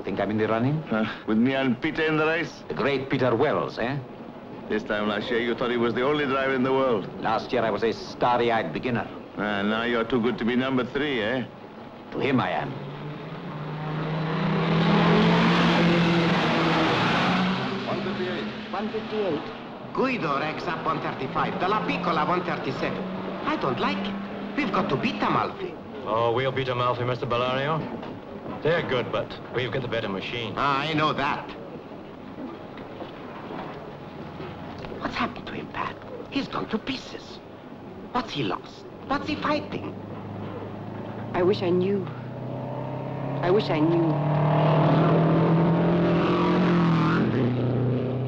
think I'm in the running? With me and Peter in the race? The great Peter Wells, eh? This time last year, you thought he was the only driver in the world. Last year, I was a starry-eyed beginner. Now you're too good to be number 3, eh? To him, I am. $158. Guido racks up 135. De La Piccola 137. I don't like it. We've got to beat them, Alfie. Oh, we'll beat them, Alfie, Mr. Bellario. They're good, but we've got the better machine. I know that. What's happened to him, Pat? He's gone to pieces. What's he lost? What's he fighting? I wish I knew. I wish I knew.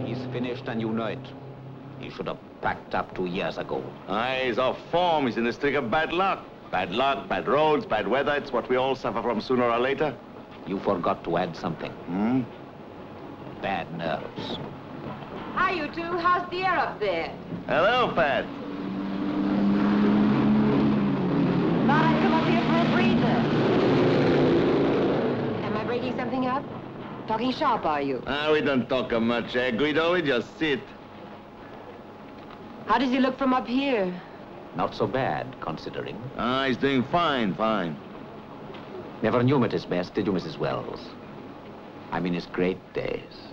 He's finished and you know it. He should have packed up 2 years ago. He's off form. He's in a streak of bad luck. Bad luck, bad roads, bad weather. It's what we all suffer from sooner or later. You forgot to add something. Bad nerves. Hi, you two. How's the air up there? Hello, Pat. Thought I'd come up here for a breather. Am I breaking something up? Talking sharp, are you? We don't talk much, eh, Guido? We just sit. How does he look from up here? Not so bad, considering. He's doing fine, fine. Never knew him at his best, did you, Mrs. Wells? I mean his great days.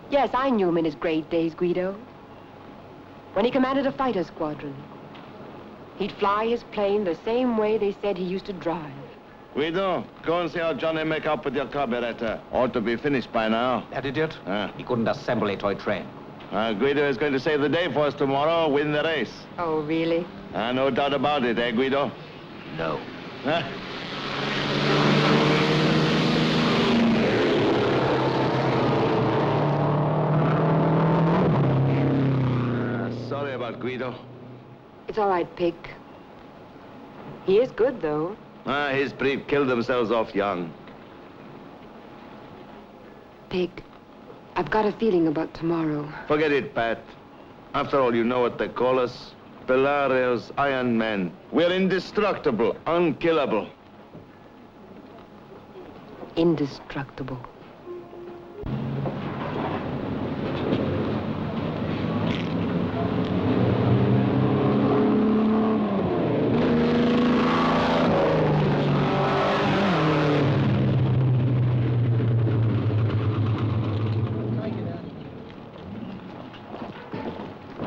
Yes, I knew him in his great days, Guido. When he commanded a fighter squadron. He'd fly his plane the same way they said he used to drive. Guido, go and see how Johnny make up with your carburetor. Ought to be finished by now. That idiot? He couldn't assemble a toy train. Guido is going to save the day for us tomorrow, win the race. Oh, really? No doubt about it, eh, Guido? No. Sorry about Guido. It's all right, Pick. He is good, though. His breed killed themselves off young. Pick, I've got a feeling about tomorrow. Forget it, Pat. After all, you know what they call us. Bellario's Iron Men. We're indestructible, unkillable. Indestructible.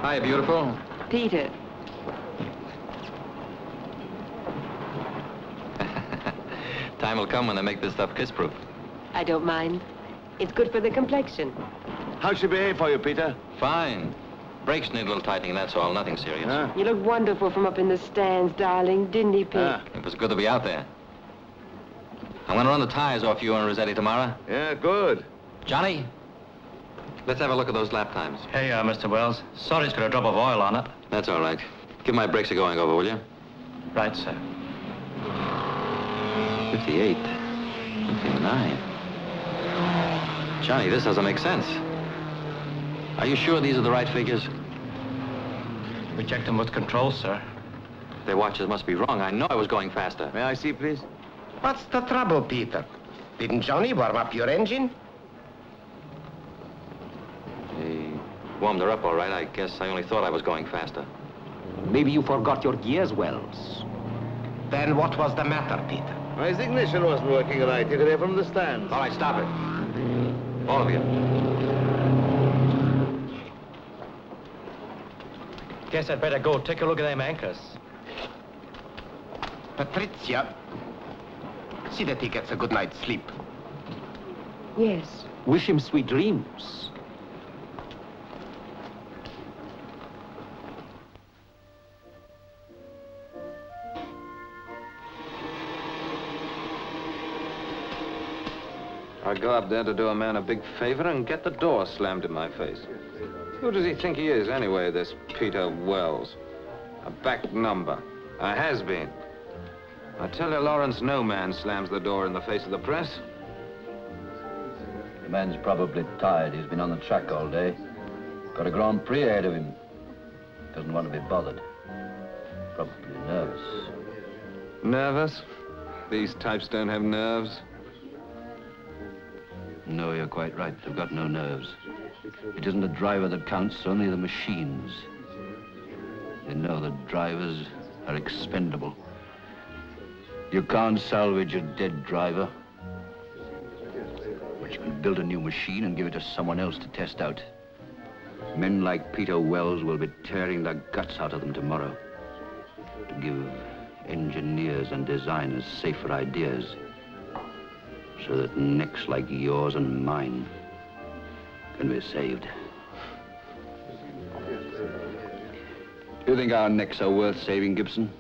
Hi, beautiful. Peter. Time will come when they make this stuff kiss-proof. I don't mind. It's good for the complexion. How'd she behave for you, Peter? Fine. Brakes need a little tightening, that's all. Nothing serious. You looked wonderful from up in the stands, darling, didn't he, Pick? It was good to be out there. I'm going to run the tires off you and Rossetti tomorrow. Yeah, good. Johnny, let's have a look at those lap times. Hey, Mr. Wells. Sorry it's got a drop of oil on it. That's all right. Give my brakes a going over, will you? Right, sir. 58. 59. Johnny, this doesn't make sense. Are you sure these are the right figures? We checked them with controls, sir. Their watches must be wrong. I know I was going faster. May I see, please? What's the trouble, Peter? Didn't Johnny warm up your engine? He warmed her up all right. I guess I only thought I was going faster. Maybe you forgot your gears, Wells. Then what was the matter, Peter? His ignition wasn't working right. You could hear from the stands. All right, stop it. All of you. Guess I'd better go take a look at them anchors. Patricia, see that he gets a good night's sleep. Yes. Wish him sweet dreams. I go up there to do a man a big favor and get the door slammed in my face. Who does he think he is, anyway, this Peter Wells? A back number. A has-been. I tell you, Lawrence, no man slams the door in the face of the press. The man's probably tired. He's been on the track all day. Got a Grand Prix ahead of him. Doesn't want to be bothered. Probably nervous. Nervous? These types don't have nerves. No, you're quite right. They've got no nerves. It isn't the driver that counts, only the machines. They know that drivers are expendable. You can't salvage a dead driver. But you can build a new machine and give it to someone else to test out. Men like Peter Wells will be tearing the guts out of them tomorrow to give engineers and designers safer ideas so that necks like yours and mine can be saved. You think our necks are worth saving, Gibson?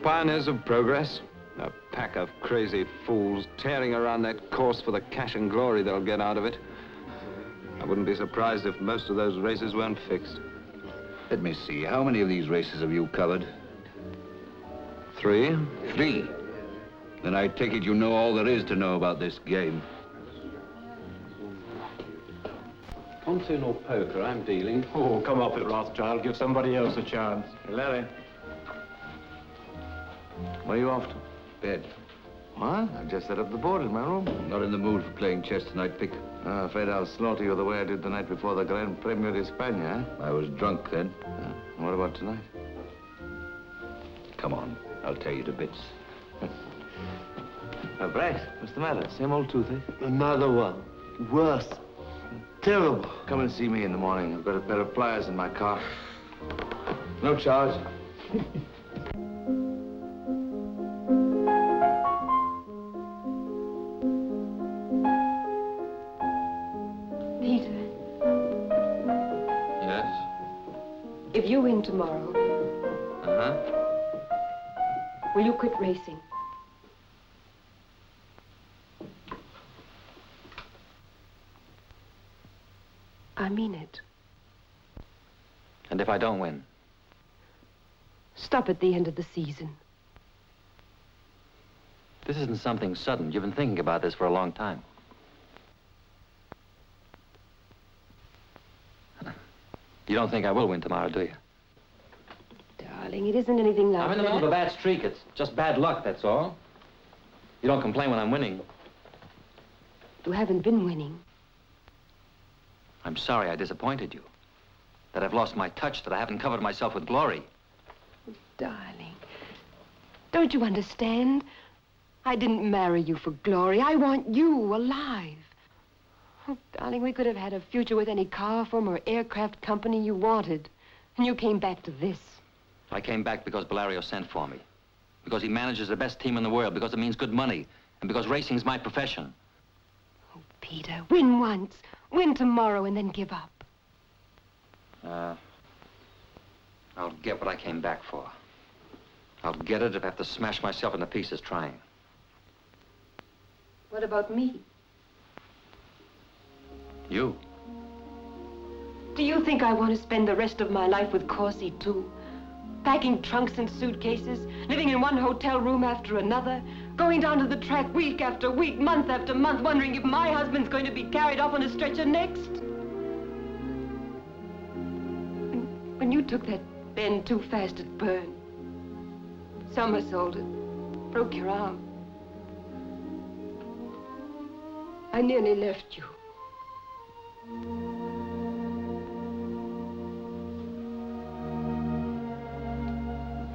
Pioneers of progress. A pack of crazy fools tearing around that course for the cash and glory they'll get out of it. I wouldn't be surprised if most of those races weren't fixed. Let me see. How many of these races have you covered? 3. 3. Then I take it you know all there is to know about this game. Pontoon or poker, I'm dealing. Oh, come up it, Rothschild. Give somebody else a chance. Hey, Larry. Where are you off to? Bed. What? I just set up the board in my room. Not in the mood for playing chess tonight, Pick. I'm afraid I'll slaughter you the way I did the night before the Grand Premio de España, eh? I was drunk then. And what about tonight? Come on, I'll tear you to bits. Brett, what's the matter? Same old toothache? Another one. Worse. Terrible. Come and see me in the morning. I've got a pair of pliers in my car. No charge. Peter, Yes? if you win tomorrow, will you quit racing? I mean it. And if I don't win? Stop at the end of the season. This isn't something sudden. You've been thinking about this for a long time. You don't think I will win tomorrow, do you? Darling, it isn't anything like I'm in the that. middle of a bad streak. It's just bad luck, that's all. You don't complain when I'm winning. You haven't been winning. I'm sorry I disappointed you. That I've lost my touch, that I haven't covered myself with glory. Darling, don't you understand? I didn't marry you for glory. I want you alive. Oh, darling, we could have had a future with any car firm or aircraft company you wanted. And you came back to this. I came back because Bellario sent for me. Because he manages the best team in the world. Because it means good money. And because racing's my profession. Oh, Peter, win once. Win tomorrow and then give up. I'll get what I came back for. I'll get it if I have to smash myself into pieces trying. What about me? You? Do you think I want to spend the rest of my life with Corsi, too? Packing trunks and suitcases, living in one hotel room after another, going down to the track week after week, month after month, wondering if my husband's going to be carried off on a stretcher next? When you took that bend too fast at Bern, somersaulted, broke your arm, I nearly left you.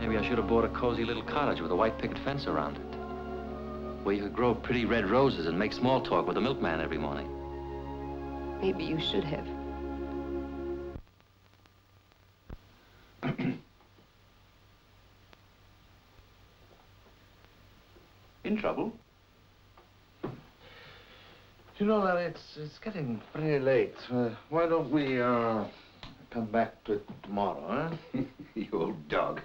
Maybe I should have bought a cozy little cottage with a white picket fence around it. Where you could grow pretty red roses and make small talk with the milkman every morning. Maybe you should have. In trouble? You know, Larry, it's getting pretty late. Why don't we, come back to it tomorrow, huh? You old dog.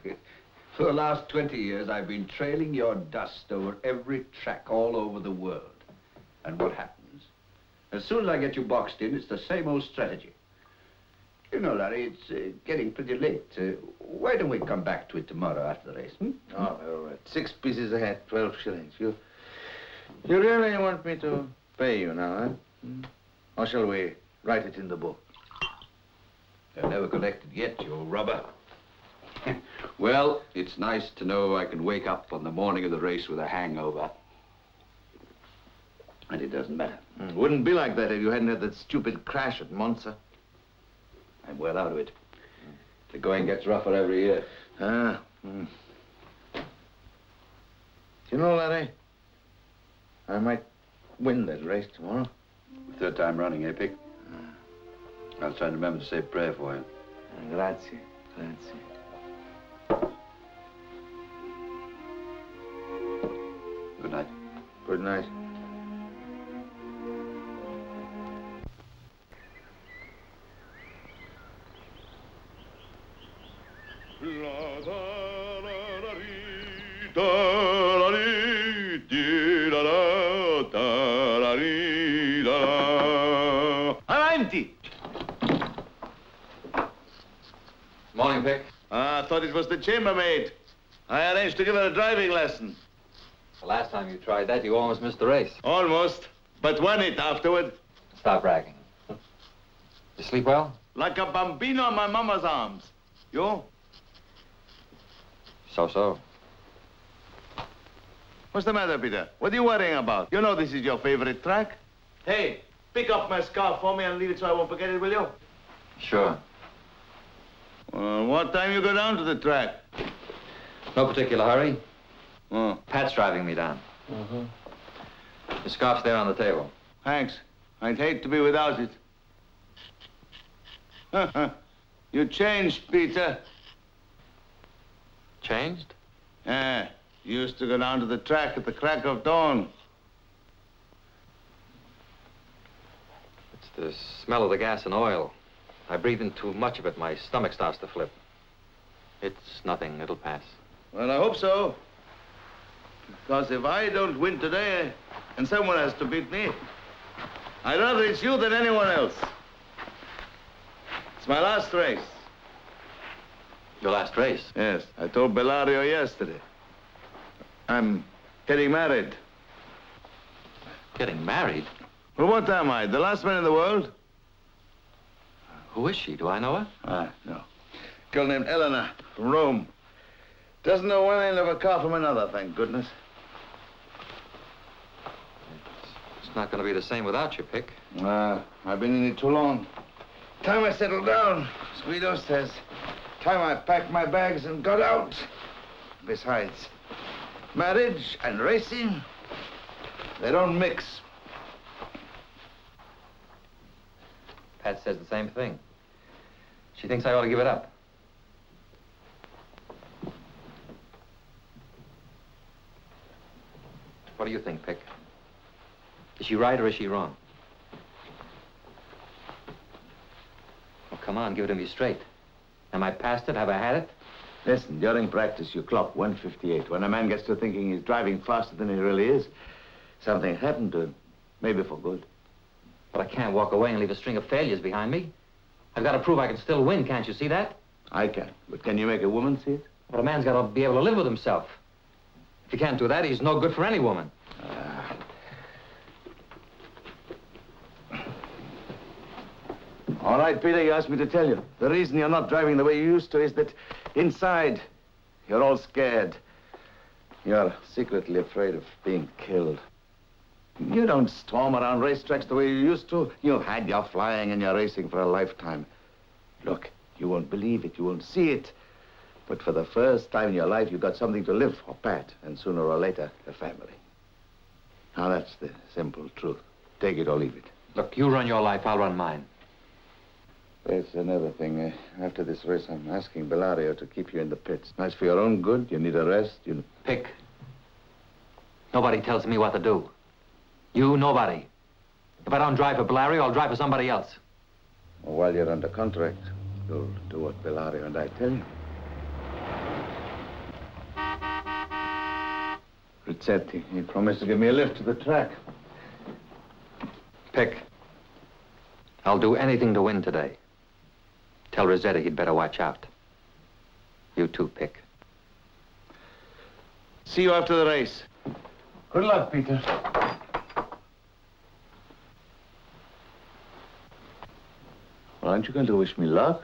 For the last 20 years, I've been trailing your dust over every track all over the world. And what happens? As soon as I get you boxed in, it's the same old strategy. You know, Larry, it's getting pretty late. Why don't we come back to it tomorrow after the race, hmm? Oh, all right. 6 pieces ahead, 12 shillings. You really want me to pay you now, huh? Hmm? Or shall we write it in the book? I've never collected yet, you old rubber. Well, it's nice to know I can wake up on the morning of the race with a hangover. And it doesn't matter. Wouldn't be like that if you hadn't had that stupid crash at Monza. I'm well out of it. The going gets rougher every year. Do you know, Larry, I might win that race tomorrow. Third time running, eh, Pick? I'll try to remember to say a prayer for you. Grazie, grazie. Good night. Good night. Avanti! Morning, Pick. I thought it was the chambermaid. I arranged to give her a driving lesson. The last time you tried that, you almost missed the race. Almost, but won it afterward. Stop bragging. You sleep well? Like a bambino on my mama's arms. You? So-so. What's the matter, Peter? What are you worrying about? You know this is your favorite track. Hey, pick up my scarf for me and leave it so I won't forget it, will you? Sure. What time you go down to the track? No particular hurry. Oh, Pat's driving me down. The scarf's there on the table. thanks. I'd hate to be without it. You changed, Peter. Changed? Yeah, you used to go down to the track at the crack of dawn. It's the smell of the gas and oil. I breathe in too much of it. My stomach starts to flip. It's nothing. It'll pass. Well, I hope so. Because if I don't win today, and someone has to beat me, I'd rather it's you than anyone else. It's my last race. Your last race? Yes, I told Bellario yesterday. I'm getting married. Getting married? Well, what am I? The last man in the world? Who is she? Do I know her? No. Girl named Eleanor from Rome. Doesn't know one end of a car from another, thank goodness. It's not going to be the same without you, Pick. I've been in it too long. Time I settled down, as Guido says. Time I packed my bags and got out. Besides, marriage and racing, they don't mix. Pat says the same thing. She thinks I ought to give it up. What do you think, Pick? Is she right or is she wrong? Well, come on, give it to me straight. Am I past it? Have I had it? Listen, during practice, you clock 158. When a man gets to thinking he's driving faster than he really is, something happened to him. Maybe for good. But I can't walk away and leave a string of failures behind me. I've got to prove I can still win. Can't you see that? I can. But can you make a woman see it? But a man's got to be able to live with himself. If he can't do that, he's no good for any woman. All right, Peter, you asked me to tell you. The reason you're not driving the way you used to is that inside, you're all scared. You're secretly afraid of being killed. You don't storm around racetracks the way you used to. You've had your flying and your racing for a lifetime. Look, you won't believe it, you won't see it. But for the first time in your life, you've got something to live for, Pat, and sooner or later, a family. Now, that's the simple truth. Take it or leave it. Look, you run your life, I'll run mine. There's another thing. After this race, I'm asking Bellario to keep you in the pits. That's for your own good. You need a rest. Pick. Nobody tells me what to do. You, nobody. If I don't drive for Bellario, I'll drive for somebody else. Well, while you're under contract, you'll do what Bellario and I tell you. Rizzetti, he promised to give me a lift to the track. Pick. I'll do anything to win today. Tell Rossetti he'd better watch out. You too, Pick. See you after the race. Good luck, Peter. Well, aren't you going to wish me luck?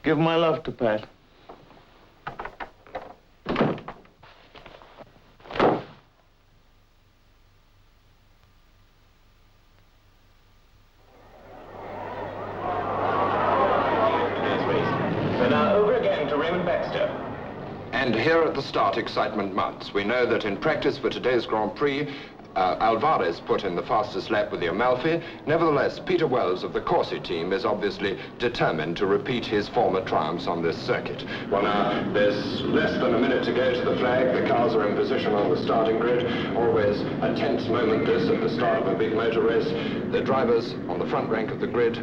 Give my love to Pat. Baxter. And here at the start, excitement mounts. We know that in practice for today's Grand Prix, Alvarez put in the fastest lap with the Amalfi. Nevertheless, Peter Wells of the Corsi team is obviously determined to repeat his former triumphs on this circuit. Well, now, there's less than a minute to go to the flag. The cars are in position on the starting grid. Always a tense moment, this, at the start of a big motor race. The drivers on the front rank of the grid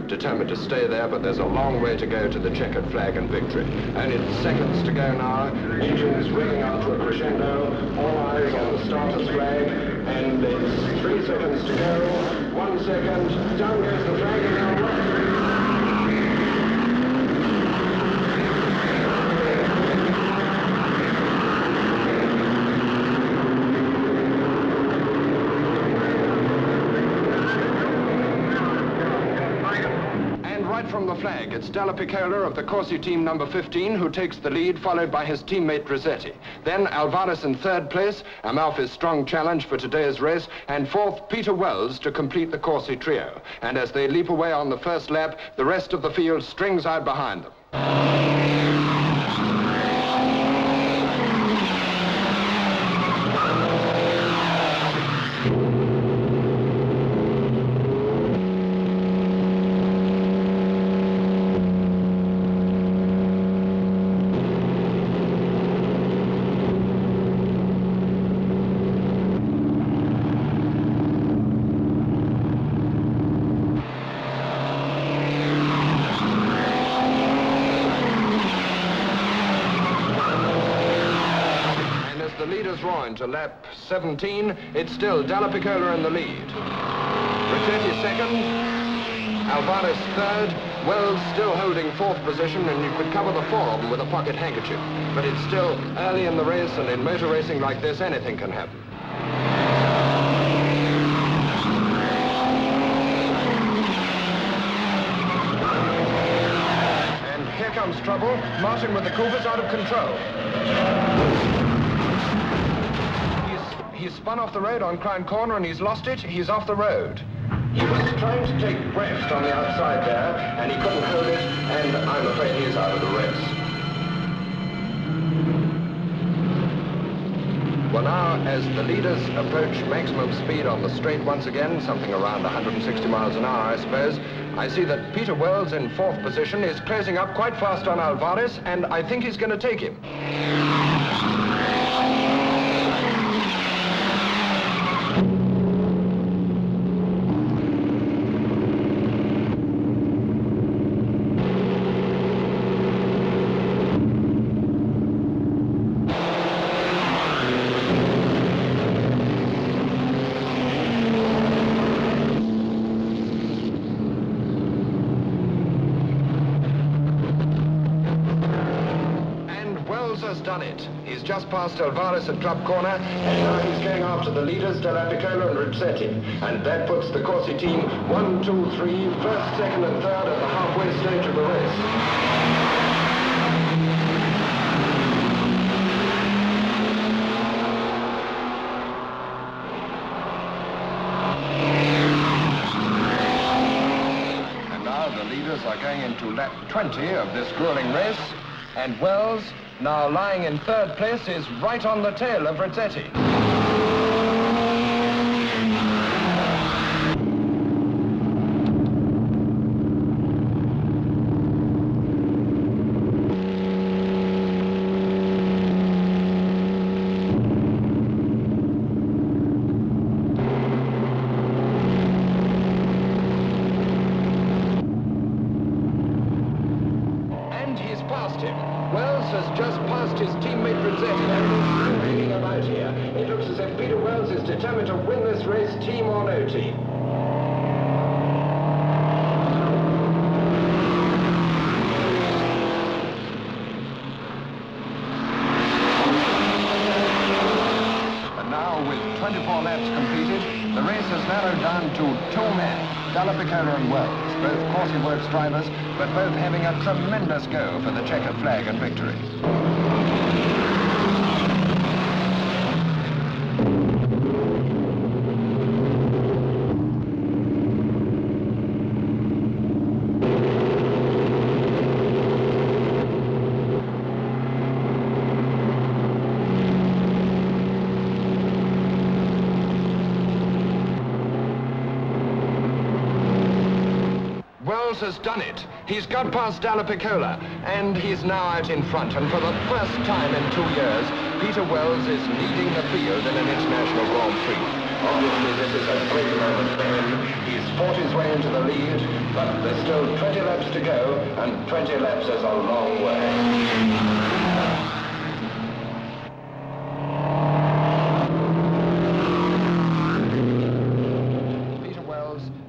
determined to stay there, but there's a long way to go to the checkered flag and victory. Only seconds to go now. Engines rigging up to a crescendo. All eyes on the starter's flag. And it's 3 seconds to go. 1 second. Down goes the flag and now from the flag, it's Della Piccola of the Corsi team number 15 who takes the lead, followed by his teammate Rossetti. Then Alvarez in third place, Amalfi's strong challenge for today's race, and fourth, Peter Wells to complete the Corsi trio. And as they leap away on the first lap, the rest of the field strings out behind them. Roar into lap 17, it's still Della Piccola in the lead. Rossetti second, Alvarez third, Wells still holding fourth position, and you could cover the four of them with a pocket handkerchief. But it's still early in the race, and in motor racing like this, anything can happen. And here comes trouble. Martin with the Coopers out of control. He's spun off the road on Crown Corner and he's lost it. He's off the road. He was trying to take breath on the outside there, and he couldn't hold it, and I'm afraid he's out of the race. Well, now, as the leaders approach maximum speed on the straight once again, something around 160 miles an hour, I suppose, I see that Peter Wells in fourth position is closing up quite fast on Alvarez, and I think he's going to take him. Done it. He's just past Alvarez at Club Corner, and now he's going after the leaders, Della Piccola and Rossetti. And that puts the Corsi team 1, 2, 3, first, second, and third at the halfway stage of the race. And now the leaders are going into lap 20 of this grueling race, and Wells, now lying in third place, is right on the tail of Rossetti. And he's passed him. Wells has just passed his teammate Rossetti, and is moving about here. It looks as if Peter Wells is determined to win this race, team or no team. And now, with 24 laps completed, the race has narrowed down to 2 men, Della Piccola and Wells, both Corsi Works drivers, but both having a tremendous go for the checkered flag and victory. Wells has done it. He's got past Dalla Piccola, and he's now out in front. And for the first time in 2 years, Peter Wells is leading the field in an international Grand Prix. Obviously, this is a great moment for him. He's fought his way into the lead, but there's still 20 laps to go, and 20 laps is a long way.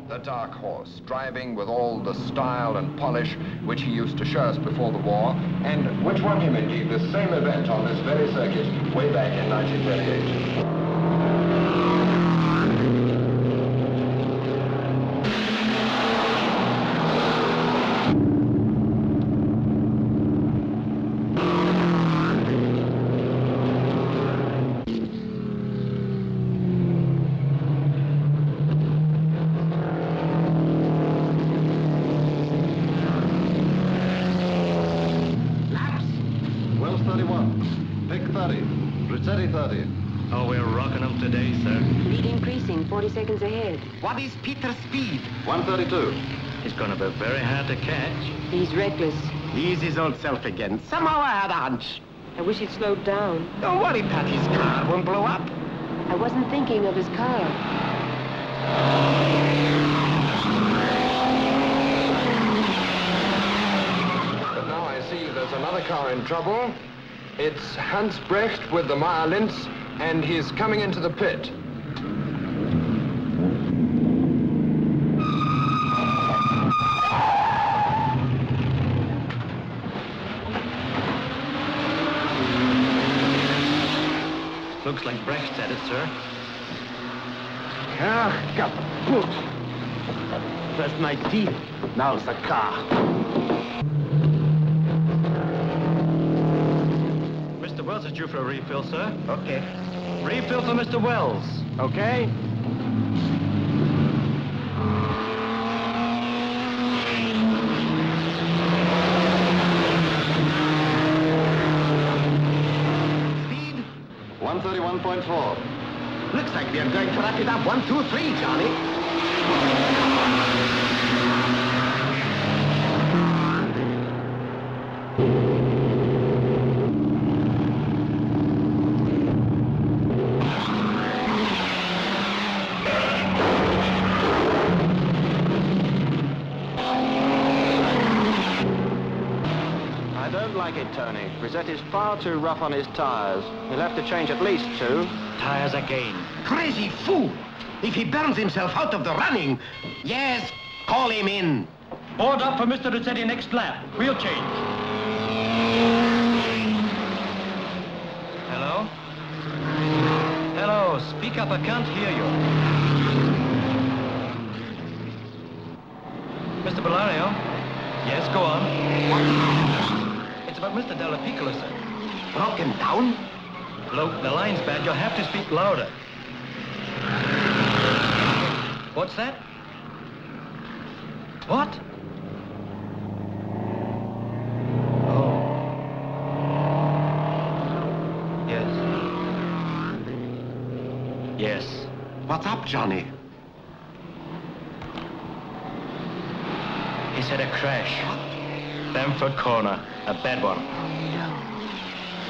The dark horse, driving with all the style and polish which he used to show us before the war, and which won him indeed the same event on this very circuit way back in 1938. Oh, we're rocking them today, sir. Lead increasing, 40 seconds ahead. What is Peter's speed? 132. He's going to be very hard to catch. He's reckless. He's his old self again. Somehow I had a hunch. I wish he'd slowed down. Don't worry, Pat, his car won't blow up. I wasn't thinking of his car. but now I see there's another car in trouble. It's Hans Brecht with the Meyer Linz, and he's coming into the pit. Looks like Brecht's at it, sir. Ah, kaput. First my teeth, now the car. Mr. Wells is due for a refill, sir. Okay. Refill for Mr. Wells. Okay. Speed? 131.4. Looks like we're going to wrap it up. 1, 2, 3, Johnny. Tony. Rossetti's far too rough on his tires. He'll have to change at least 2. Tires again. Crazy fool! If he burns himself out of the running, yes, call him in. Board up for Mr. Rossetti next lap. Wheel change. Hello? Hello, speak up, I can't hear you. Mr. Bellario? Yes, go on. It's about Mr. Dalla Piccola, sir. Broken down? Look, the line's bad. You'll have to speak louder. What's that? What? Oh. Yes. Yes. What's up, Johnny? He's had a crash. Bamford Corner. A bad one.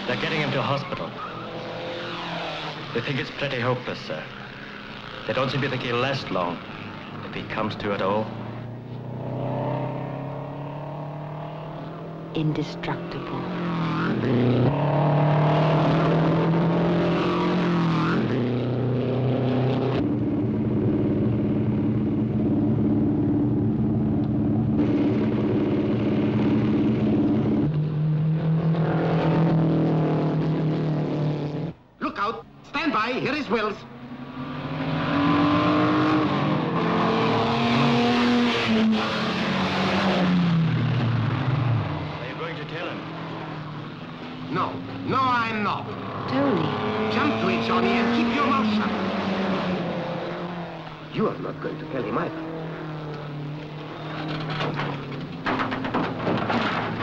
They're getting him to hospital. They think it's pretty hopeless, sir. They don't seem to think he'll last long, if he comes to it all. Indestructible. Look out! Stand by! Here is Wills. No, I'm not. Tony. Jump to it, Johnny, and keep your mouth shut. You are not going to tell him either.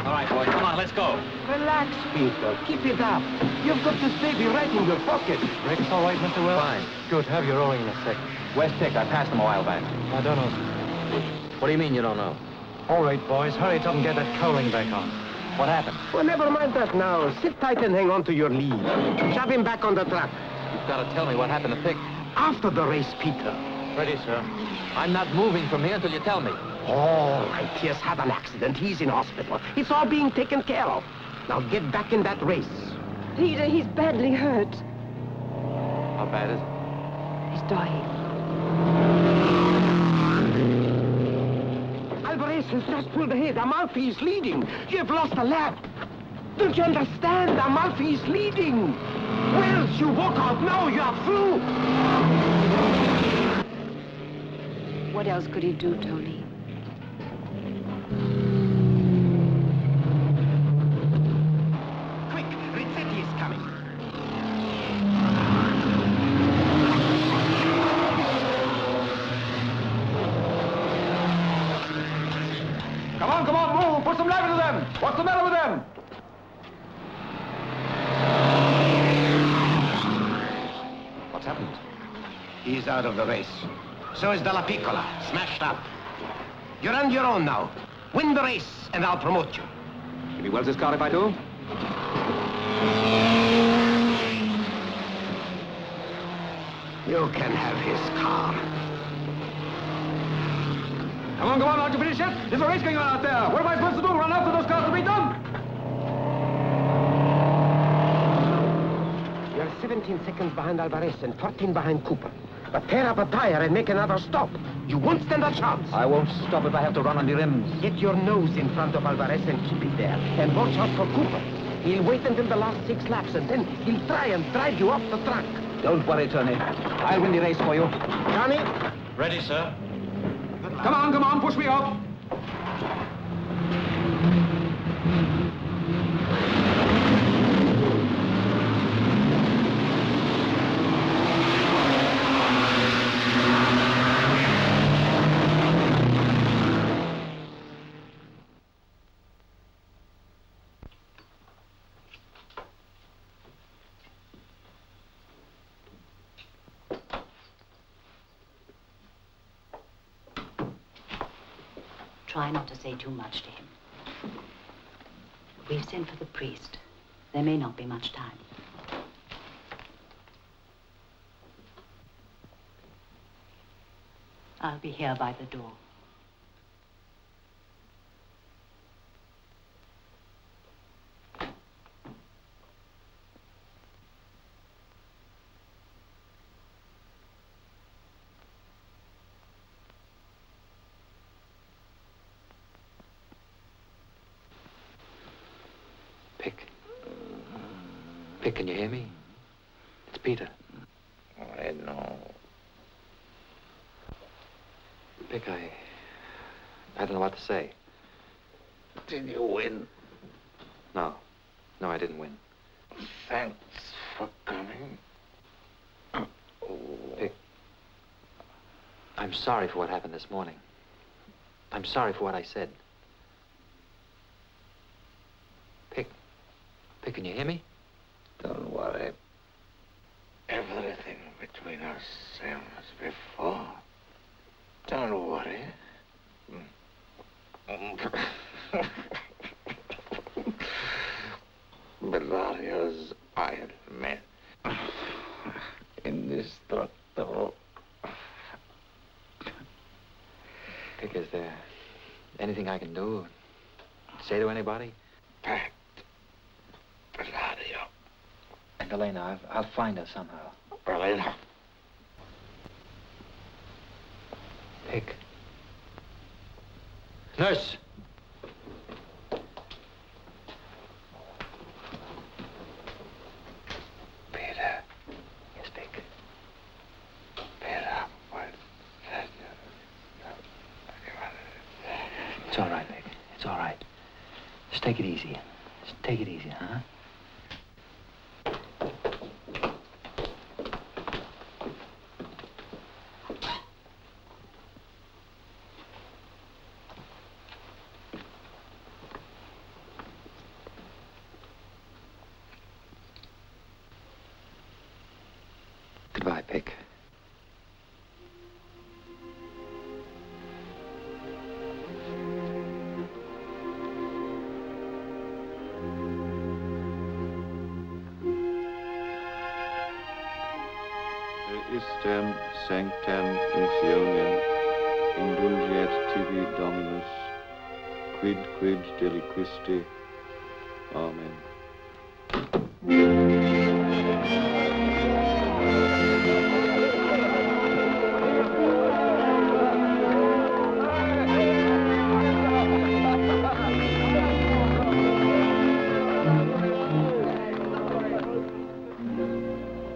All right, boy, come on, let's go. Relax, Peter. Keep it up. You've got this baby right in your pocket. Brakes all right, Mr. Wells? Fine. Good, have you rolling in a sec. Where's Tick? I passed him a while back. I don't know. What do you mean you don't know? All right, boys, hurry up and get that cowling back on. What happened? Well, never mind that now. Sit tight and hang on to your lead. Shove him back on the track. You've got to tell me what happened to Pick. After the race, Peter. Ready, sir. I'm not moving from here until you tell me. All right, he has had an accident. He's in hospital. It's all being taken care of. Now get back in that race. Peter, he's badly hurt. How bad is it? He's dying. Alvarez has just pulled ahead. Amalfi is leading. You've lost a lap. Don't you understand? Amalfi is leading. Wells, you walk out now. You are through. What else could he do, Tony? Quick, Rizzetti is coming. Come on, move! Put some life into them! What's the matter with them? What's happened? He's out of the race. So is Della Piccola, smashed up. You're on your own now. Win the race, and I'll promote you. Give me Wells' car if I do. You can have his car. Come on, aren't you finished yet? There's a race going on out there. What am I supposed to do? Run after those cars to beat them? You're 17 seconds behind Alvarez and 14 behind Cooper. But tear up a tire and make another stop. You won't stand a chance. I won't stop if I have to run on the rims. Get your nose in front of Alvarez and keep it there. And watch out for Cooper. He'll wait until the last 6 laps and then he'll try and drive you off the track. Don't worry, Tony. I'll win the race for you. Johnny? Ready, sir. Come on, push me off. Try not to say too much to him. We've sent for the priest. There may not be much time. I'll be here by the door. Pick, can you hear me? It's Peter. I know. Pick, I don't know what to say. Did you win? No, I didn't win. Thanks for coming. Pick, I'm sorry for what happened this morning. I'm sorry for what I said. Pick, can you hear me? Don't worry. Everything between us same as before. Don't worry. Bellario's Iron Man. Indestructible. Pick, is there anything I can do? Say to anybody? Packed. Bellario. And Elena, I'll find her somehow. Elena. Pick. Nurse! Peter. Yes, Pick. Peter, what? It's all right, Pick. It's all right. Just take it easy. Just take it easy, huh? Goodbye, Pick. Christem sanctam functionem indulget tibi Dominus, quid deliquisti. Amen.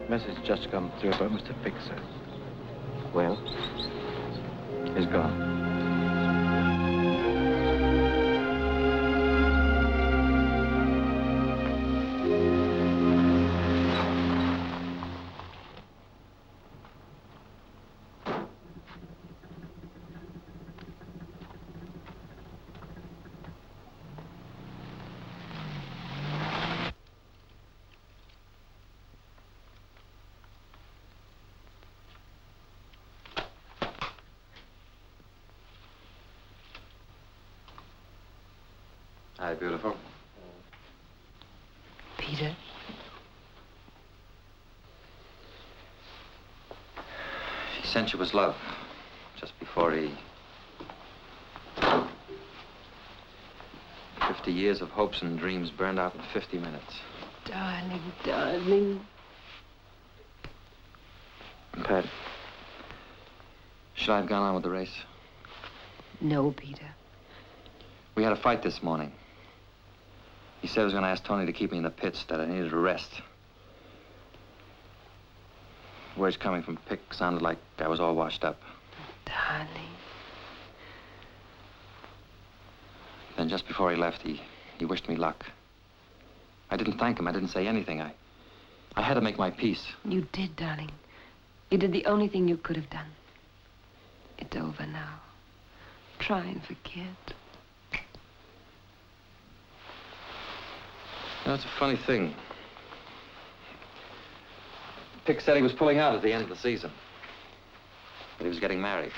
Message just come through about Mr. Pick, sir. Well? He's gone. Hi, beautiful. Peter? He sent you his love just before he... 50 years of hopes and dreams burned out in 50 minutes. Darling, darling. Pat, should I have gone on with the race? No, Peter. We had a fight this morning. He said he was going to ask Tony to keep me in the pits, that I needed a rest. Words coming from Pick sounded like I was all washed up. Darling. Then just before he left, he wished me luck. I didn't thank him. I didn't say anything. I had to make my peace. You did, darling. You did the only thing you could have done. It's over now. Try and forget. You know, it's a funny thing. Pick said he was pulling out at the end of the season. But he was getting married.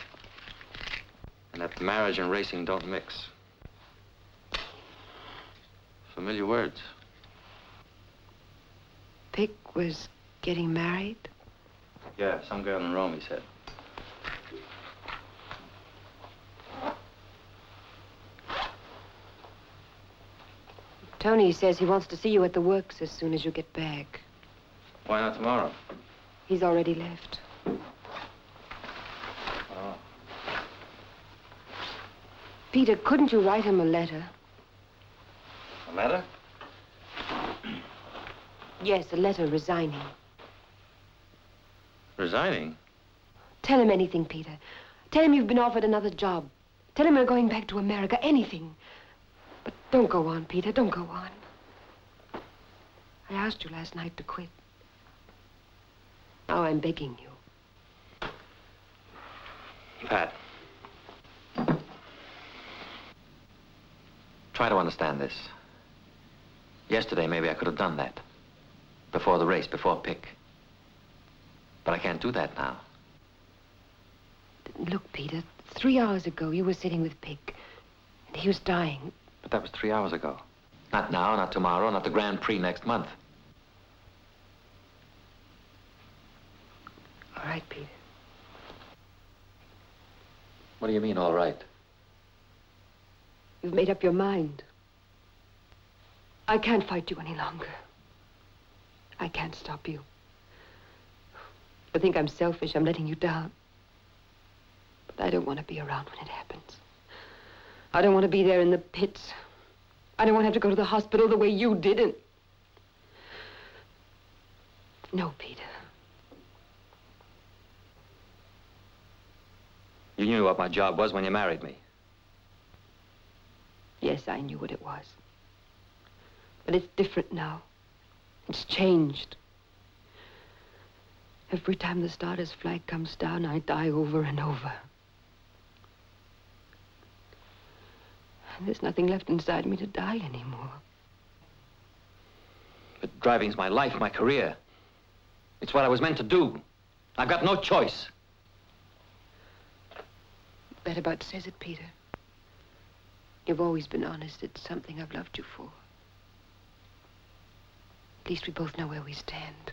And that marriage and racing don't mix. Familiar words. Pick was getting married? Yeah, some girl in Rome, he said. Tony says he wants to see you at the works as soon as you get back. Why not tomorrow? He's already left. Oh. Peter, couldn't you write him a letter? A letter? Yes, a letter resigning. Resigning? Tell him anything, Peter. Tell him you've been offered another job. Tell him you're going back to America, anything. But don't go on, Peter, don't go on. I asked you last night to quit. Now I'm begging you. Pat. Try to understand this. Yesterday, maybe I could have done that. Before the race, before Pick. But I can't do that now. Look, Peter, 3 hours ago, you were sitting with Pick. And he was dying. But that was 3 hours ago. Not now, not tomorrow, not the Grand Prix next month. All right, Peter. What do you mean, all right? You've made up your mind. I can't fight you any longer. I can't stop you. I think I'm selfish. I'm letting you down. But I don't want to be around when it happens. I don't want to be there in the pits. I don't want to have to go to the hospital the way you did. No, Peter. You knew what my job was when you married me. Yes, I knew what it was. But it's different now. It's changed. Every time the starter's flag comes down, I die over and over. And there's nothing left inside me to die anymore. But driving's my life, my career. It's what I was meant to do. I've got no choice. That about says it, Peter. You've always been honest. It's something I've loved you for. At least we both know where we stand.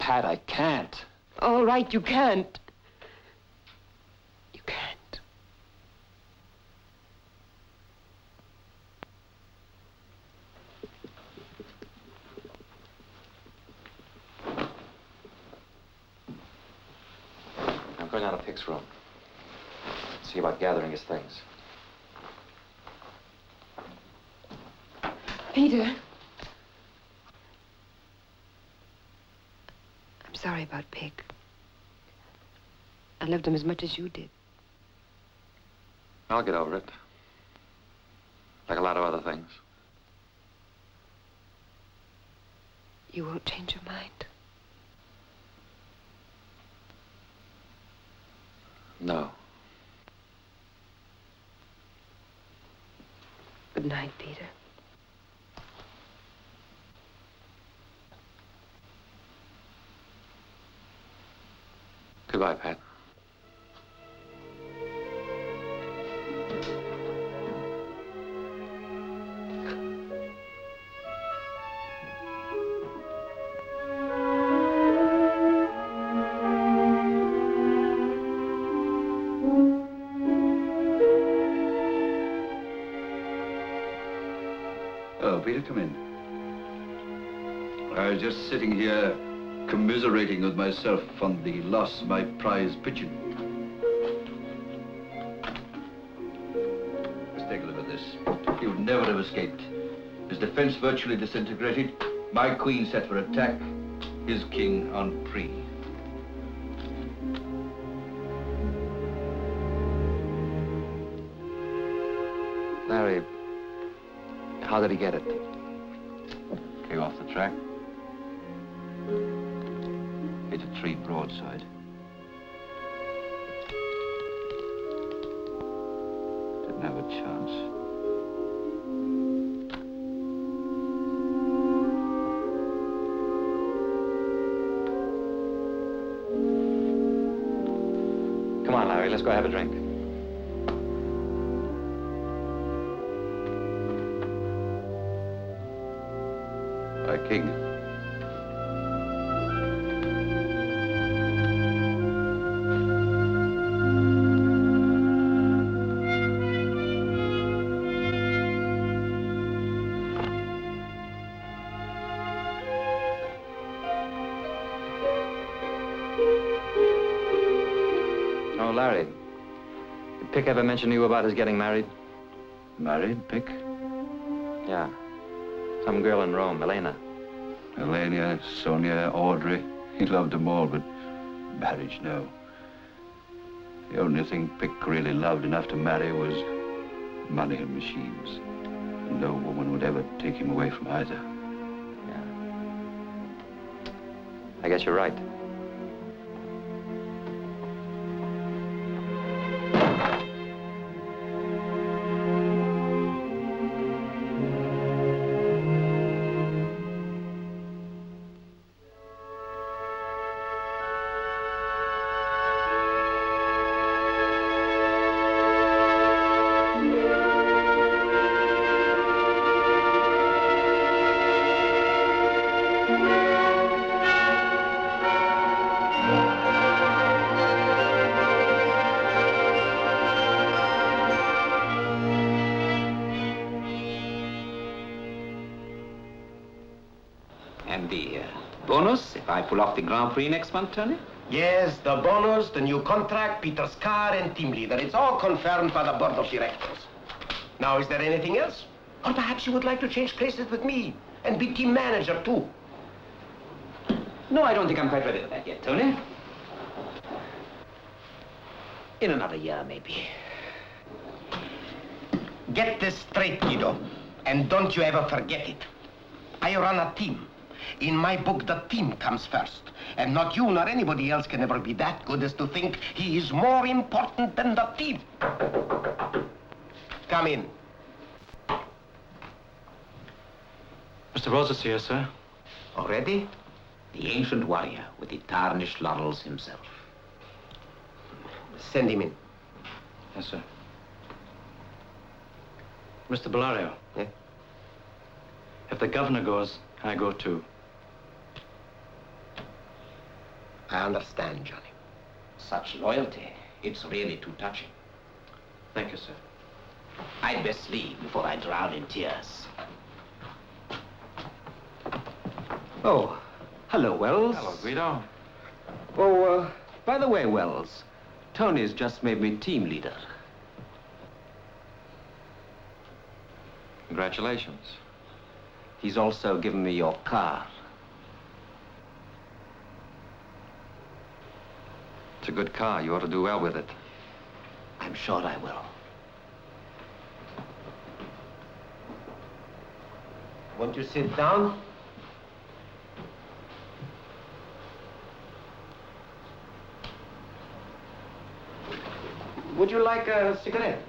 Pat, I can't. All right, you can't. You can't. I'm going down to Pick's room. See about gathering his things. Peter. I'm sorry about Pick. I loved him as much as you did. I'll get over it. Like a lot of other things. You won't change your mind. No. Good night, Peter. Goodbye, Pat. Oh, Peter, come in. I was just sitting here commiserating with myself on the loss of my prize pigeon. Let's take a look at this. He would never have escaped. His defense virtually disintegrated. My queen set for attack. His king on pre. Larry, how did he get it? Came off the track. Hit a tree broadside. Didn't have a chance. Come on, Larry, let's go have a drink. My king. Oh, Larry, did Pick ever mention to you about his getting married? Married, Pick? Yeah. Some girl in Rome, Elena. Elena, Sonia, Audrey. He loved them all, but marriage, no. The only thing Pick really loved enough to marry was money and machines. And no woman would ever take him away from either. Yeah. I guess you're right. And the bonus, if I pull off the Grand Prix next month, Tony? Yes, the bonus, the new contract, Peter's car, and team leader. It's all confirmed by the board of directors. Now, is there anything else? Or perhaps you would like to change places with me and be team manager, too. No, I don't think I'm quite ready for that yet, Tony. In another year, maybe. Get this straight, Guido, and don't you ever forget it. I run a team. In my book, the team comes first. And not you nor anybody else can ever be that good as to think he is more important than the team. Come in. Mr. Rose is here, sir. Already? The ancient warrior with the tarnished laurels himself. Send him in. Yes, sir. Mr. Bellario. Yeah? If the governor goes, I go too. I understand, Johnny. Such loyalty, it's really too touching. Thank you, sir. I'd best leave before I drown in tears. Oh, hello, Wells. Hello, Guido. Oh, by the way, Wells, Tony's just made me team leader. Congratulations. He's also given me your car. It's a good car. You ought to do well with it. I'm sure I will. Won't you sit down? Would you like a cigarette?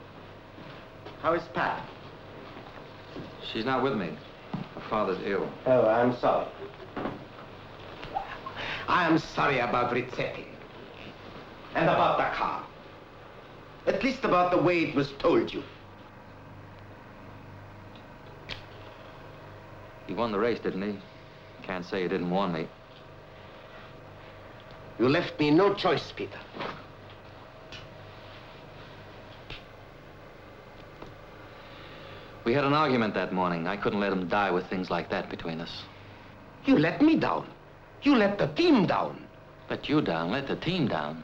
How is Pat? She's not with me. Her father's ill. Oh, I'm sorry. I am sorry about Rizzetti. And about the car. At least about the way it was told you. He won the race, didn't he? Can't say he didn't warn me. You left me no choice, Peter. We had an argument that morning. I couldn't let him die with things like that between us. You let me down. You let the team down. Let you down, let the team down.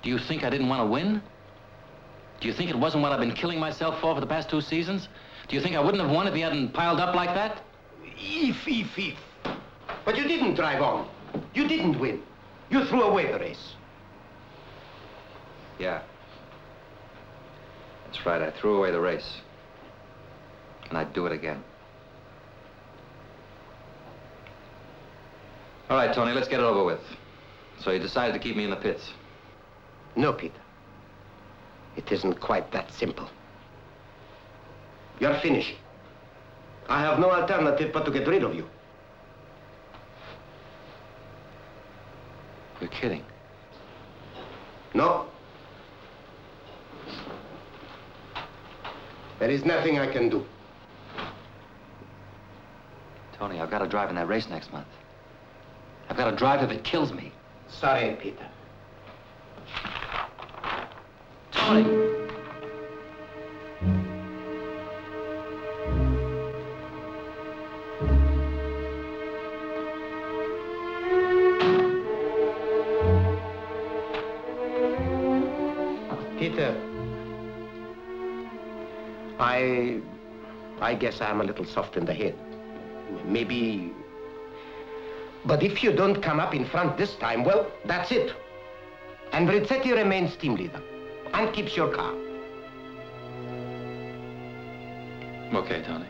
Do you think I didn't want to win? Do you think it wasn't what I've been killing myself for the past 2 seasons? Do you think I wouldn't have won if he hadn't piled up like that? If. But you didn't drive on. You didn't win. You threw away the race. Yeah. That's right, I threw away the race. And I'd do it again. All right, Tony, let's get it over with. So you decided to keep me in the pits? No, Peter. It isn't quite that simple. You're finished. I have no alternative but to get rid of you. You're kidding. No. There is nothing I can do. Tony, I've got to drive in that race next month. I've got to drive if it kills me. Sorry, Peter. Tony! Peter, I guess I'm a little soft in the head. Maybe... But if you don't come up in front this time, well, that's it. And Rizzetti remains team leader and keeps your car. Okay, Tony.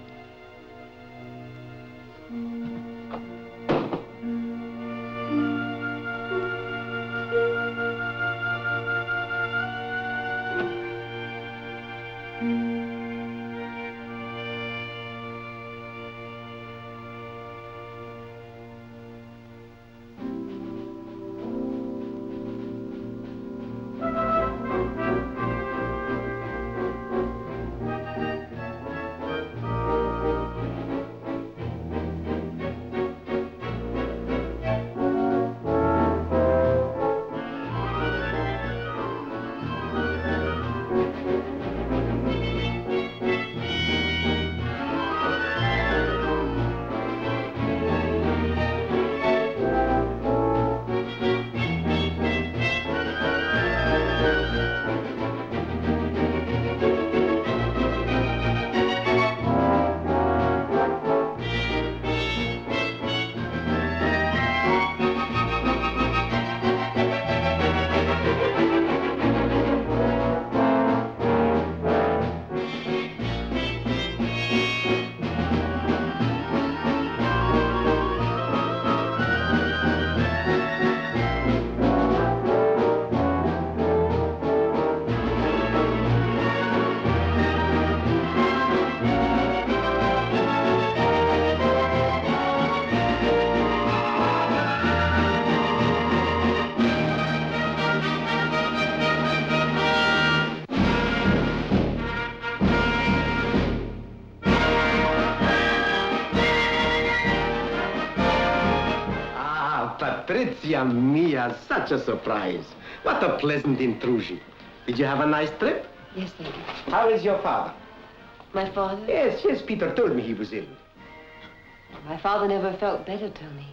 Patrizia mia, such a surprise. What a pleasant intrusion. Did you have a nice trip? Yes, thank you. How is your father? My father? Yes, Peter told me he was ill. My father never felt better, Tony.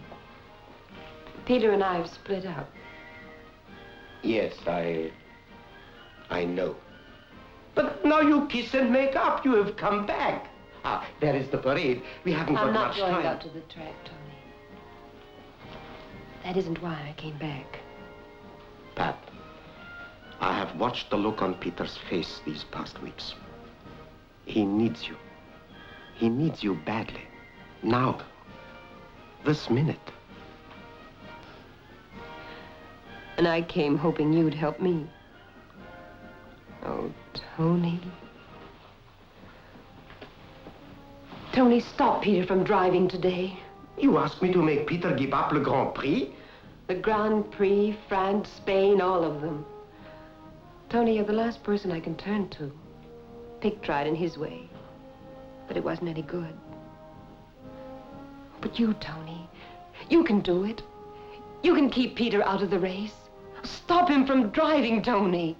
Peter and I have split up. Yes, I know. But now you kiss and make up. You have come back. Ah, there is the parade. We haven't got much time. I'm not going out to the track, Tony. That isn't why I came back. Pat, I have watched the look on Peter's face these past weeks. He needs you. He needs you badly. Now. This minute. And I came hoping you'd help me. Oh, Tony. Tony, stop Peter from driving today. You asked me to make Peter give up le Grand Prix? The Grand Prix, France, Spain, all of them. Tony, you're the last person I can turn to. Pick tried in his way, but it wasn't any good. But you, Tony, you can do it. You can keep Peter out of the race. Stop him from driving, Tony.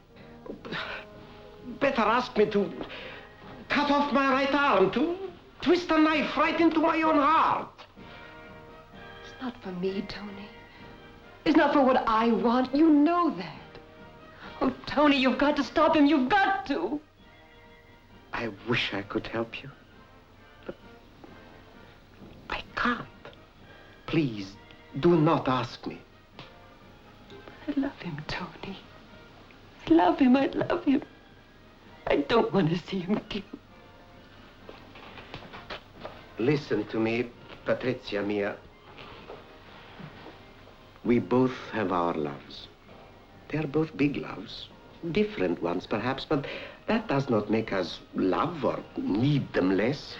Better ask me to cut off my right arm, to twist a knife right into my own heart. It's not for me, Tony. It's not for what I want. You know that. Oh, Tony, you've got to stop him. You've got to. I wish I could help you, but I can't. Please, do not ask me. I love him, Tony. I love him. I love him. I don't want to see him killed. Listen to me, Patrizia mia. We both have our loves. They are both big loves. Different ones, perhaps, but that does not make us love or need them less.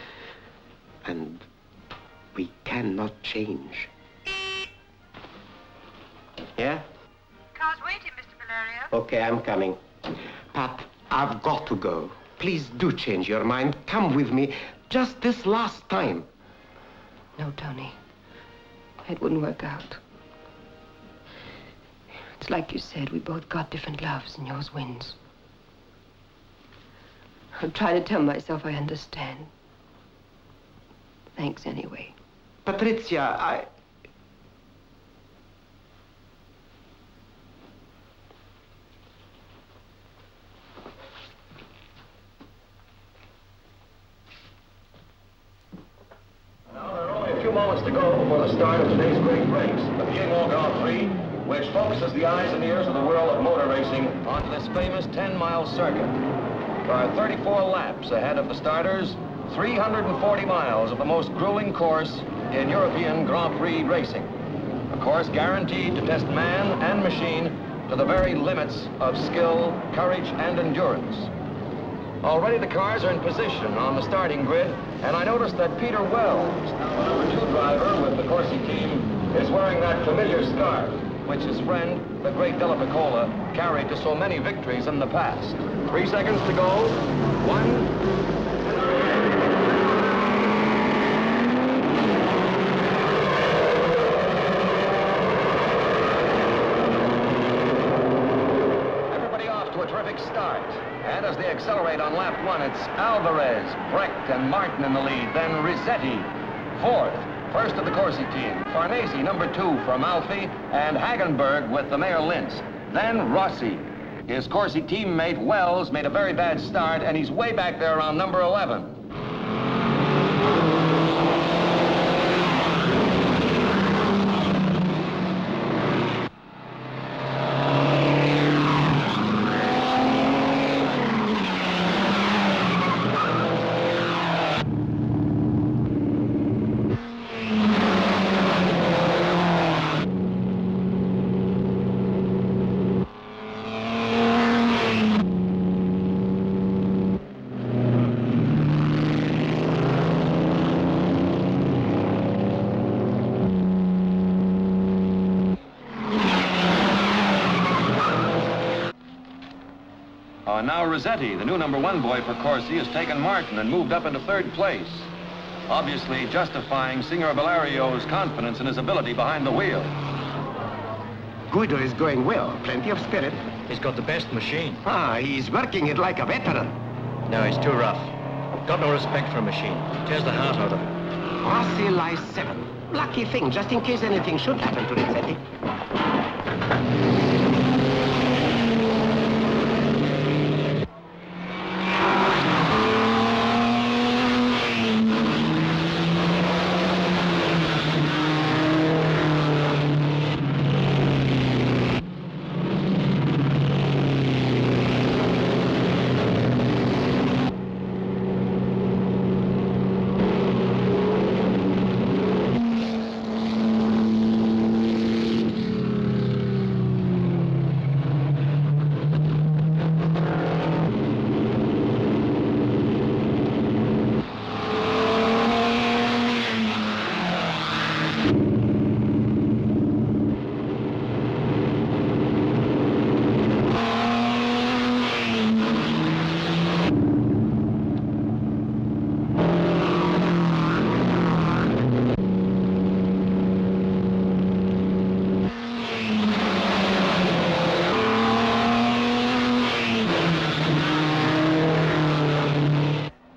And we cannot change. Yeah? Car's waiting, Mr. Valerio. Okay, I'm coming. Pat, I've got to go. Please do change your mind. Come with me. Just this last time. No, Tony. It wouldn't work out. It's like you said, we both got different loves and yours wins. I'm trying to tell myself I understand. Thanks anyway. Patrizia, Now, there are only a few moments to go before the start of today's great race, the Vienna Grand Prix, which focuses the eyes and ears of the world of motor racing onto this famous 10-mile circuit. There are 34 laps ahead of the starters, 340 miles of the most grueling course in European Grand Prix racing. A course guaranteed to test man and machine to the very limits of skill, courage, and endurance. Already the cars are in position on the starting grid, and I noticed that Peter Wells, the number 2 driver with the Corsi team, is wearing that familiar scarf, which his friend, the great Della Piccola, carried to so many victories in the past. 3 seconds to go. 1. Start. And as they accelerate on lap 1, it's Alvarez, Brecht, and Martin in the lead. Then Risetti, 4th. First of the Corsi team. Farnese, number 2 from Alfi, and Hagenberg with the Mayor Linz. Then Rossi. His Corsi teammate Wells made a very bad start, and he's way back there around number 11. Now Risetti, the new number 1 boy for Corsi, has taken Martin and moved up into 3rd place, obviously justifying Signor Valerio's confidence in his ability behind the wheel. Guido is going well. Plenty of spirit. He's got the best machine. He's working it like a veteran. No, he's too rough. Got no respect for a machine. Tears the heart out of him. Rossi lies 7. Lucky thing, just in case anything should happen to Rizzetti.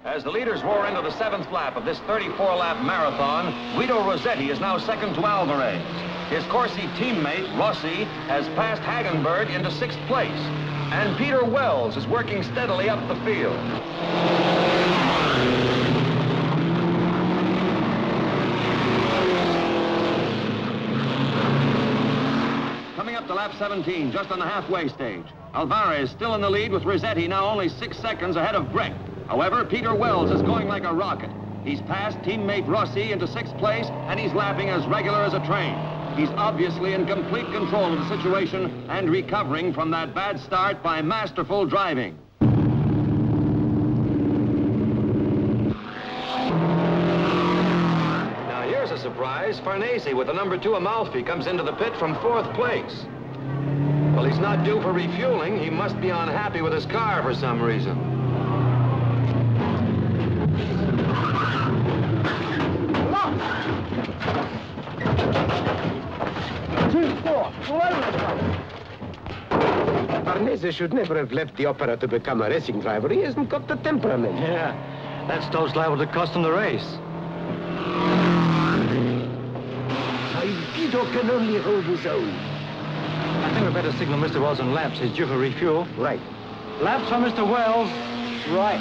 As the leaders roar into the 7th lap of this 34-lap marathon, Guido Rossetti is now second to Alvarez. His Corsi teammate, Rossi, has passed Hagenberg into 6th place. And Peter Wells is working steadily up the field. Coming up to lap 17, just on the halfway stage. Alvarez still in the lead with Rossetti now only 6 seconds ahead of Brecht. However, Peter Wells is going like a rocket. He's passed teammate Rossi into 6th place, and he's lapping as regular as a train. He's obviously in complete control of the situation and recovering from that bad start by masterful driving. Now here's a surprise. Farnese with the number 2 Amalfi comes into the pit from 4th place. Well, he's not due for refueling. He must be unhappy with his car for some reason. Farnese should never have left the opera to become a racing driver. He hasn't got the temperament. Yeah, that stove's liable to cost him the race. Guido can only hold his own. I think we better signal Mr. Wells on laps. He's due for refuel. Right. Laps for Mr. Wells. Right.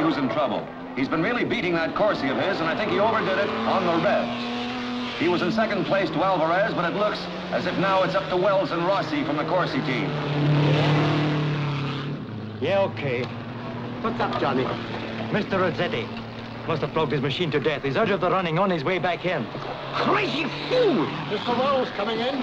Who's in trouble. He's been really beating that Corsi of his, and I think he overdid it on the revs. He was in 2nd place to Alvarez, but it looks as if now it's up to Wells and Rossi from the Corsi team. Yeah, okay. What's up, Johnny? Mr. Rossetti must have flogged his machine to death. He's out of the running on his way back in. Crazy fool! Mr. Wells coming in.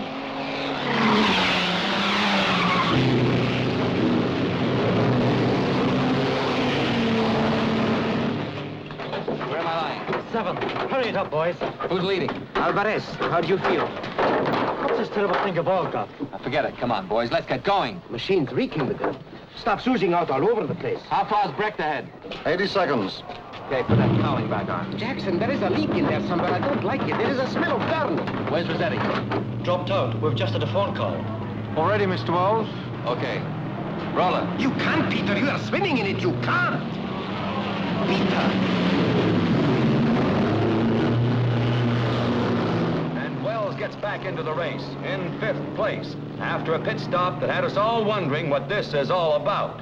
Where am I lying? 7. Hurry it up, boys. Who's leading? Alvarez, how do you feel? What's this terrible thing of all got? Forget it. Come on, boys. Let's get going. Machine's reeking with it. Stops oozing out all over the place. How far's Brecht ahead? 80 seconds. Okay, put that cowling back on. Jackson, there is a leak in there somewhere. I don't like it. There is a smell of burning. Where's Rossetti? Dropped out. We've just had a phone call. All ready, Mr. Wells? Okay. Roll it. You can't, Peter. You are swimming in it. You can't. Peter. back into the race in 5th place after a pit stop that had us all wondering what this is all about.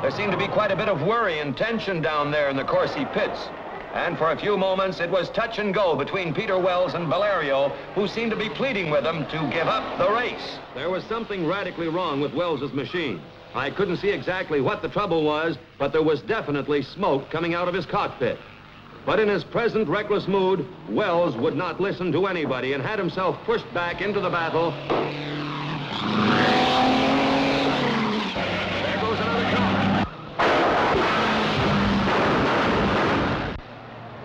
There seemed to be quite a bit of worry and tension down there in the Corsi pits. And for a few moments, it was touch and go between Peter Wells and Valerio, who seemed to be pleading with him to give up the race. There was something radically wrong with Wells's machine. I couldn't see exactly what the trouble was, but there was definitely smoke coming out of his cockpit. But in his present reckless mood, Wells would not listen to anybody and had himself pushed back into the battle. There goes another car.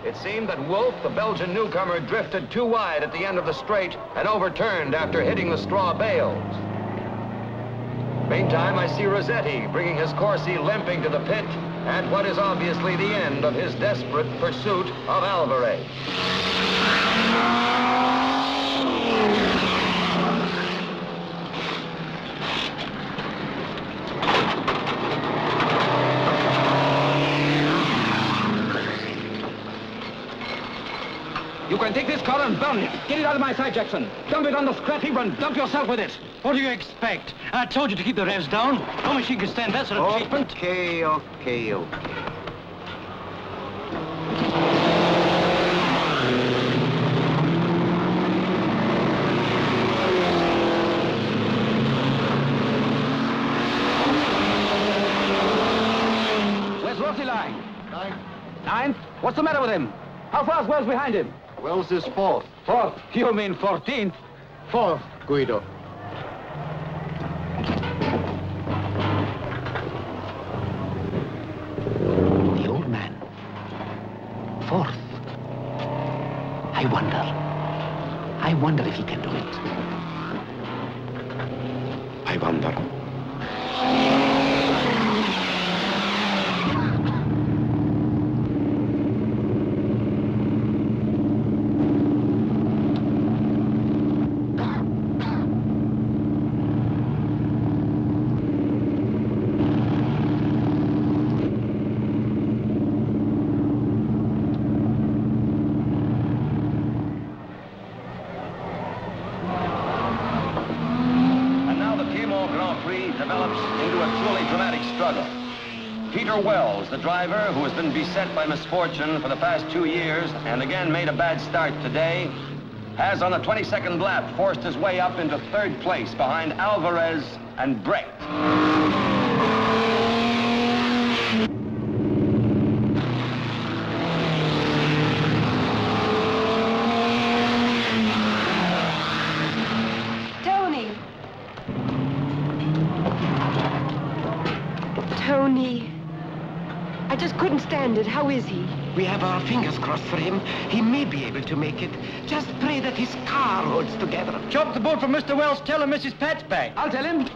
It seemed that Wolf, the Belgian newcomer, drifted too wide at the end of the straight and overturned after hitting the straw bales. Meantime, I see Rossetti bringing his Corsi limping to the pit at what is obviously the end of his desperate pursuit of Alvarez. You can take this car and burn it. Get it out of my sight, Jackson. Dump it on the scrap heap and dump yourself with it. What do you expect? I told you to keep the revs down. No machine can stand that sort of treatment. Okay. Where's Rossi lying? Ninth? What's the matter with him? How far's Wells behind him? Wells is 4th. 4th? You mean 14th? 4th, Guido. The old man. 4th. I wonder if he can do it. I wonder. Peter Wells, the driver who has been beset by misfortune for the past 2 years and again made a bad start today, has on the 22nd lap forced his way up into 3rd place behind Alvarez and Brecht. Tony. I just couldn't stand it. How is he? We have our fingers crossed for him. He may be able to make it. Just pray that his car holds together. Chop the boat from Mr. Wells. Tell him Mrs. Pat's back. I'll tell him.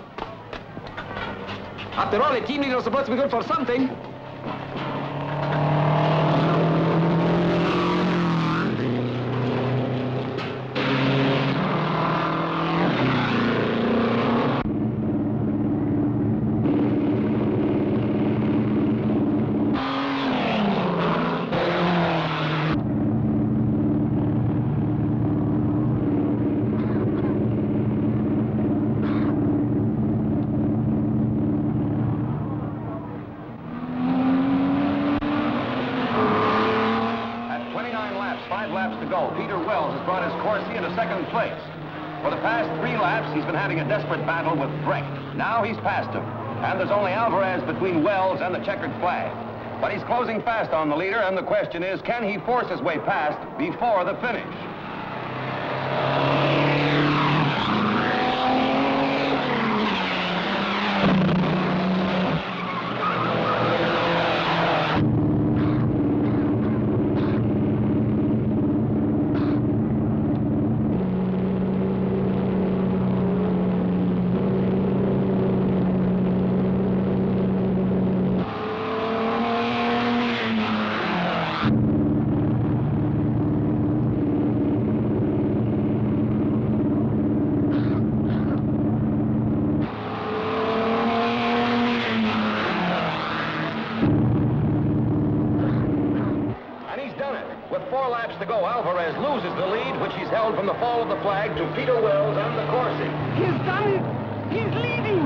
After all, a team leader is supposed to be good for something. He's been having a desperate battle with Brecht. Now he's passed him, and there's only Alvarez between Wells and the checkered flag. But he's closing fast on the leader, and the question is, can he force his way past before the finish? with 4 laps to go, Alvarez loses the lead, which he's held from the fall of the flag to Peter Wells and the Corsi. He's done it! He's leading!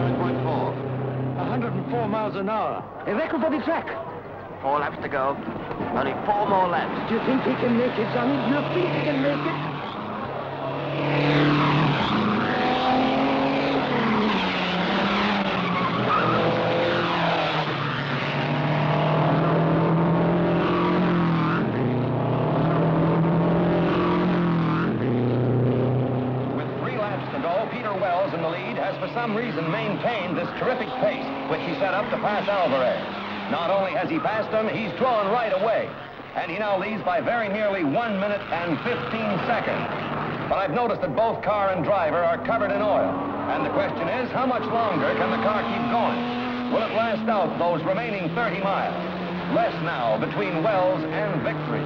29.4. 104 miles an hour. A record for the track. 4 laps to go. Only 4 more laps. Do you think he can make it, Johnny? Do you think he can make it? For some reason maintained this terrific pace, which he set up to pass Alvarez. Not only has he passed him, he's drawn right away. And he now leads by very nearly 1 minute and 15 seconds. But I've noticed that both car and driver are covered in oil. And the question is, how much longer can the car keep going? Will it last out those remaining 30 miles? Less now between Wells and victory.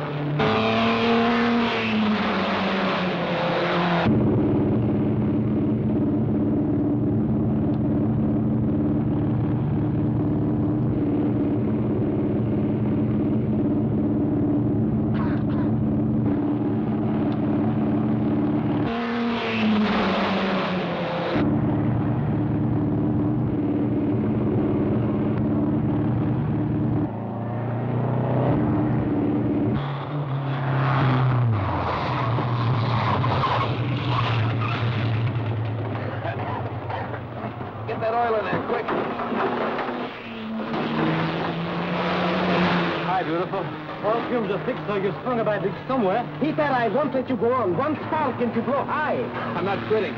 So you sprung a bad leak somewhere. Peter, I won't let you go on. One spark and you blow high. I'm not quitting.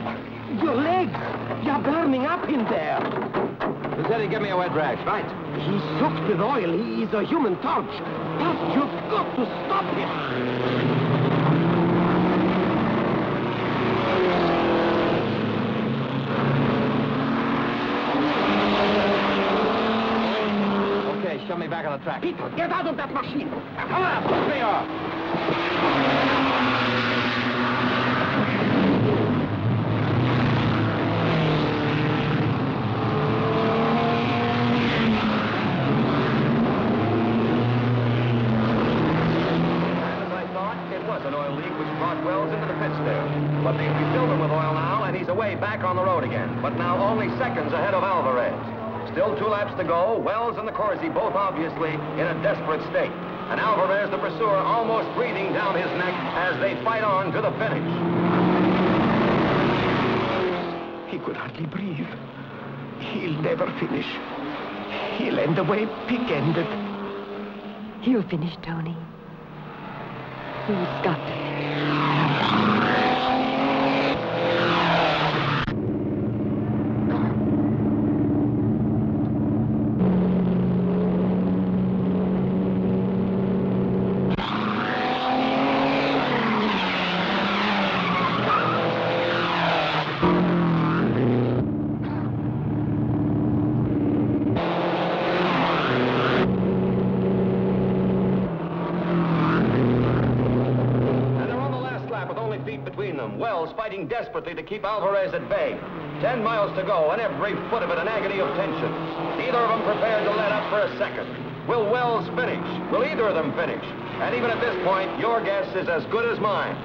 Your legs. You're burning up in there. Rossetti, give me a wet rag. Right. He's soaked with oil. He's a human torch. But you've got to stop him. Shove me back on the track. Peter, get out of that machine. Come on, push me off. As I thought, it was an oil leak which brought Wells into the pits there. But they've refilled him with oil now, and he's away back on the road again. But now only seconds ahead of Alvarez. Still 2 laps to go. Wells and the Corsi both obviously in a desperate state. And Alvarez, the pursuer, almost breathing down his neck as they fight on to the finish. He could hardly breathe. He'll never finish. He'll end the way Pick ended. He'll finish, Tony. He's got to finish. Fighting desperately to keep Alvarez at bay. 10 miles to go, and every foot of it an agony of tension. Neither of them prepared to let up for a second. Will Wells finish? Will either of them finish? And even at this point, your guess is as good as mine.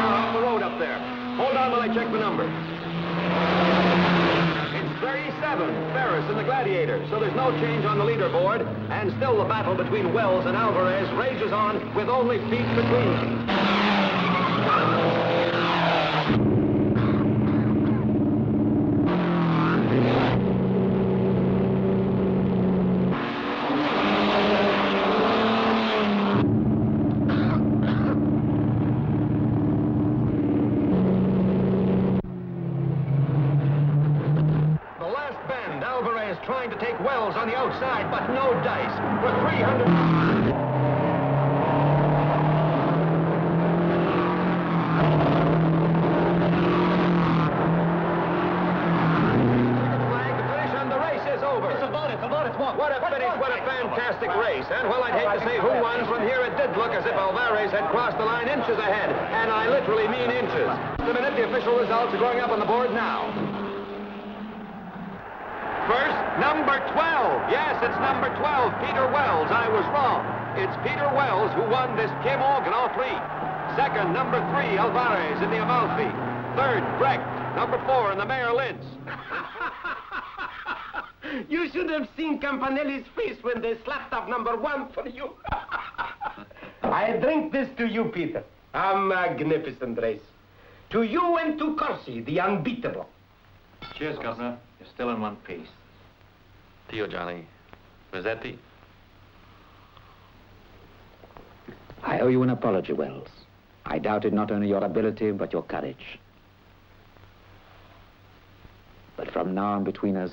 Off the road up there. Hold on while I check the numbers. 37, Ferris in the Gladiator, so there's no change on the leaderboard, and still the battle between Wells and Alvarez rages on with only feet between them. Trying to take Wells on the outside, but no dice. For 300... Flag, the finish, and the race is over. It's a vote, it's a vote, it's one. What a finish, what a fantastic fantastic race. And while I'd hate to say who won, from here it did look as if Alvarez had crossed the line inches ahead. And I literally mean inches. The minute the official results are going up on the board now. First, number 12. Yes, it's number 12, Peter Wells. I was wrong. It's Peter Wells who won this Piedmont Grand Prix. Second, number 3, Alvarez in the Amalfi. Third, Brecht. Number 4 in the Mayor Linz. You should have seen Campanelli's face when they slapped up number 1 for you. I drink this to you, Peter. A magnificent race. To you and to Corsi, the unbeatable. Cheers, Governor. You're still in one piece. To you, Johnny. Rossetti? I owe you an apology, Wells. I doubted not only your ability, but your courage. But from now on between us,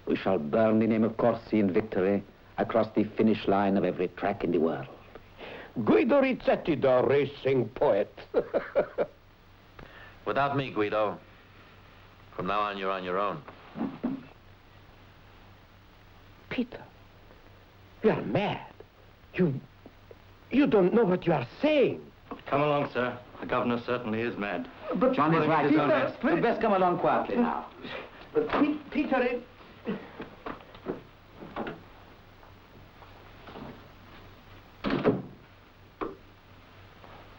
we shall burn the name of Corsi in victory across the finish line of every track in the world. Guido Rizzetti, the racing poet. Without me, Guido. From now on, you're on your own. Peter, you are mad. You don't know what you are saying. Come along, sir. The governor certainly is mad. But Johnny's right. Peter, You'd best come along quietly now. But Peter...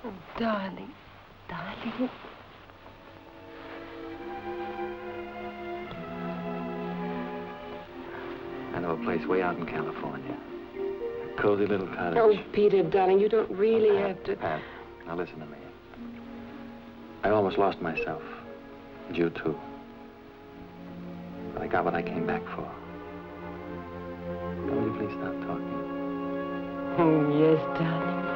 Oh, darling, darling. I know a place way out in California. A cozy little cottage. Oh, Peter, darling, you don't really have to... Pat, now listen to me. I almost lost myself. And you, too. But I got what I came back for. Now, will you please stop talking? Oh, yes, darling.